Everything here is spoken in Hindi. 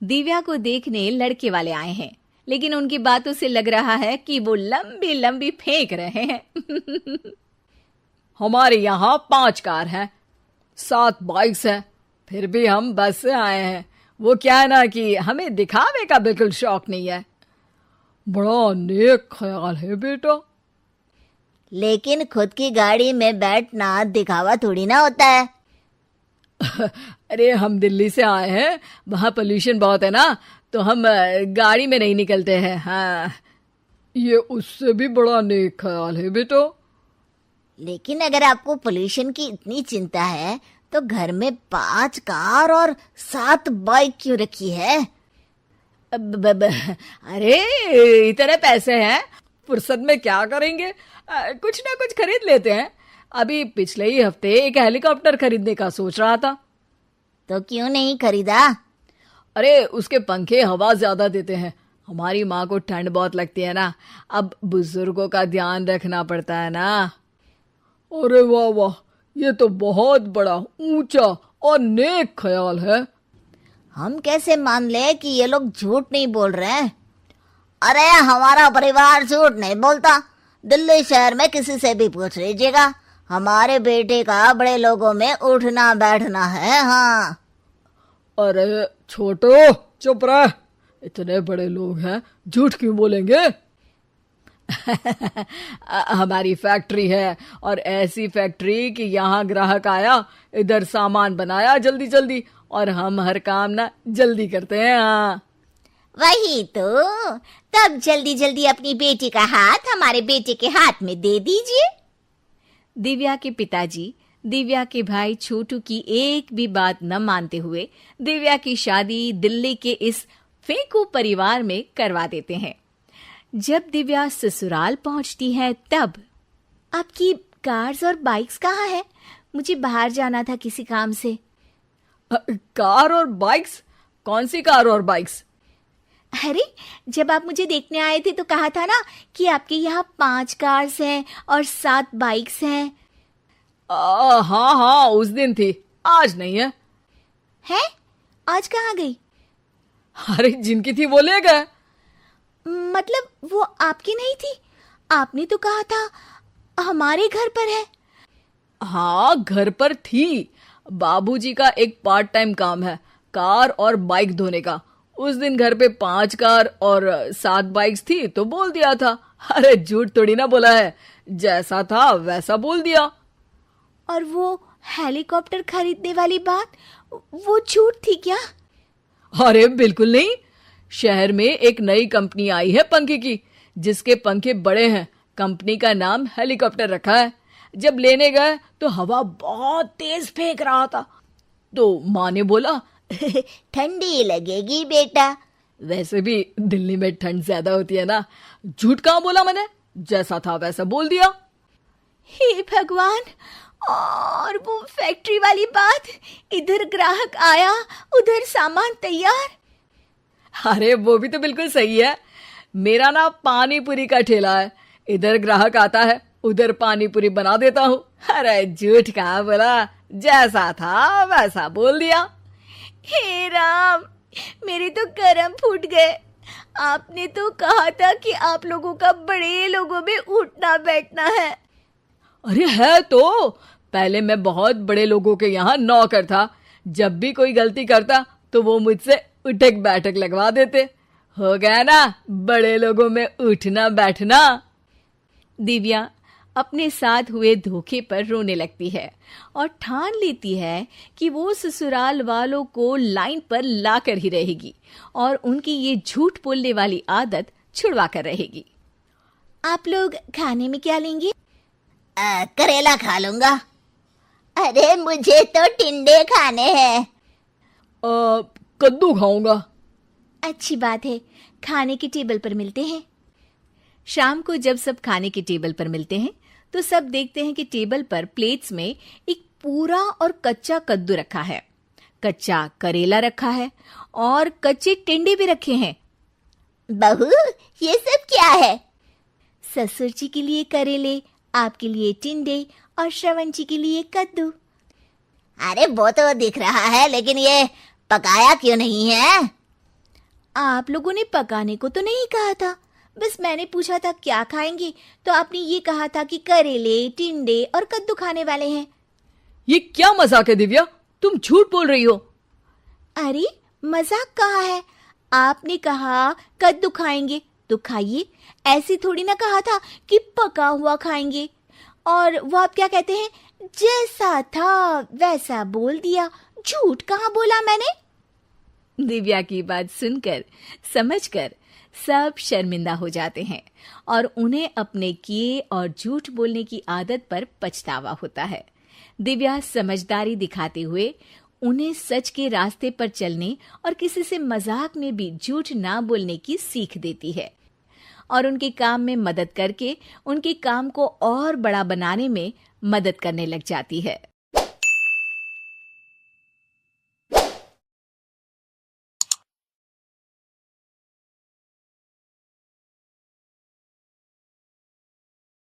दिव्या को देखने लड़के वाले आए हैं, लेकिन उनकी बातों से लग रहा है कि वो लंबी लंबी फेंक रहे हैं। हमारे यहाँ 5 कार हैं, 7 बाइक्स हैं, फिर भी हम बस से आए हैं। वो क्या है ना कि हमें दिखावे का बिल्कुल शौक नहीं है। बड़ा नेक ख्याल है बेटा। लेकिन खुद की गाड़ी में बैठना दिखावा थोड़ी ना होता है। अरे हम दिल्ली से आए हैं, वहाँ पोल्यूशन बहुत है ना, तो हम गाड़ी में नहीं निकलते हैं। हाँ, ये उससे भी बड़ा नेक ख्याल है बेटा। लेकिन अगर आपको पोल्यूशन की इतनी चिंता है तो घर में 5 कार और 7 बाइक क्यों रखी है? अरे इतने पैसे हैं, फुर्सत में क्या करेंगे, कुछ ना कुछ खरीद लेते हैं। अभी पिछले ही हफ्ते एक हेलीकॉप्टर खरीदने का सोच रहा था। तो क्यों नहीं खरीदा? अरे उसके पंखे हवा ज्यादा देते हैं, हमारी माँ को ठंड बहुत लगती है ना, अब बुजुर्गों का ध्यान रखना पड़ता है ना। अरे वाह वाह, ये तो बहुत बड़ा, ऊंचा और नेक ख्याल है। हम कैसे मान ले कि ये लोग झूठ नहीं बोल रहे हैं? अरे हमारा परिवार झूठ नहीं बोलता। दिल्ली शहर में किसी से भी पूछ लीजिएगा, हमारे बेटे का बड़े लोगों में उठना बैठना है। हाँ। अरे छोटो चुप रह, इतने बड़े लोग हैं, झूठ क्यों बोलेंगे? हमारी फैक्ट्री है, और ऐसी फैक्ट्री कि यहाँ ग्राहक आया, इधर सामान बनाया जल्दी जल्दी, और हम हर काम ना जल्दी करते हैं। हाँ वही तो, तब जल्दी जल्दी अपनी बेटी का हाथ हमारे बेटे के हाथ में दे दीजिए। दिव्या के पिताजी दिव्या के भाई छोटू की एक भी बात न मानते हुए दिव्या की शादी दिल्ली के इस फेंकू परिवार में करवा देते हैं। जब दिव्या ससुराल पहुंचती है तब, आपकी कार्स और बाइक्स कहाँ है? मुझे बाहर जाना था किसी काम से। कार और बाइक्स? कौन सी कार और बाइक्स? अरे जब आप मुझे देखने आए थे तो कहा था ना कि आपके यहाँ 5 कार्स हैं और 7 बाइक्स हैं। हाँ हाँ, उस दिन थी, आज नहीं है। है? आज कहाँ गई? अरे जिनकी थी वो ले गए। मतलब वो आपकी नहीं थी? आपने तो कहा था हमारे घर पर है। हाँ घर पर थी, बाबूजी का एक पार्ट टाइम काम है, कार और बाइक धोने का। उस दिन घर पे 5 कार और 7 बाइक्स थी तो बोल दिया था। अरे झूठ थोड़ी ना बोला है, जैसा था वैसा बोल दिया। और वो हेलीकॉप्टर खरीदने वाली बात, वो झूठ थी क्या? अरे बिल्कुल नहीं, शहर में एक नई कंपनी आई है पंखे की, जिसके पंखे बड़े हैं, कंपनी का नाम हेलीकॉप्टर रखा है। जब लेने गए तो हवा बहुत तेज फेंक रहा था, तो माँ ने बोला ठंडी लगेगी बेटा। वैसे भी दिल्ली में ठंड ज्यादा होती है ना। झूठ कहाँ बोला मैंने, जैसा था वैसा बोल दिया। हे भगवान, और वो फैक्ट्री वाली बात, इधर ग्राहक आया उधर सामान तैयार। अरे वो भी तो बिल्कुल सही है, मेरा ना पानी पूरी का ठेला है, इधर ग्राहक आता है उधर पानी पूरी बना देता हूँ। अरे झूठ कहाँ बोला, जैसा था वैसा बोल दिया। हे राम, मेरे तो करम फूट गए। आपने तो कहा था कि आप लोगों का बड़े लोगों में उठना बैठना है। अरे है तो, पहले मैं बहुत बड़े लोगों के यहाँ नौकर था, जब भी कोई गलती करता तो वो मुझसे उठक बैठक लगवा देते। हो गया ना बड़े लोगों में उठना बैठना। दिव्या अपने साथ हुए धोखे पर रोने लगती है और ठान लेती है कि वो ससुराल वालों को लाइन पर लाकर ही रहेगी और उनकी ये झूठ बोलने वाली आदत छुड़वा कर रहेगी। आप लोग खाने में क्या लेंगे? करेला खा लूंगा। अरे मुझे तो टिंडे खाने हैं। कद्दू खाऊंगा। अच्छी बात है, खाने के टेबल पर मिलते हैं। शाम को जब सब खाने के टेबल पर मिलते हैं तो सब देखते हैं कि टेबल पर प्लेट्स में एक पूरा और कच्चा कद्दू रखा है, कच्चा करेला रखा है और कच्चे टिंडे भी रखे हैं। बहू, ये सब क्या है? ससुर जी के लिए करेले, आपके लिए टिंडे और श्रवण जी के लिए कद्दू। अरे वो तो दिख रहा है, लेकिन ये पकाया क्यों नहीं है? आप लोगों ने पकाने को तो नहीं कहा था, बस मैंने पूछा था क्या खाएंगे, तो आपने ये कहा था कि करेले, टिंडे और कद्दू खाने वाले हैं। ये क्या मजाक है दिव्या, तुम झूठ बोल रही हो। अरे मजाक कहाँ है, आपने कहा कद्दू खाएंगे तो खाइए, ऐसी थोड़ी ना कहा था कि पका हुआ खाएंगे। और वो आप क्या कहते हैं, जैसा था वैसा बोल दिया, झूठ कहाँ बोला मैंने। दिव्या की बात सुनकर, समझकर सब शर्मिंदा हो जाते हैं और उन्हें अपने किए और झूठ बोलने की आदत पर पछतावा होता है। दिव्या समझदारी दिखाते हुए उन्हें सच के रास्ते पर चलने और किसी से मजाक में भी झूठ ना बोलने की सीख देती है और उनके काम में मदद करके उनके काम को और बड़ा बनाने में मदद करने लग जाती है।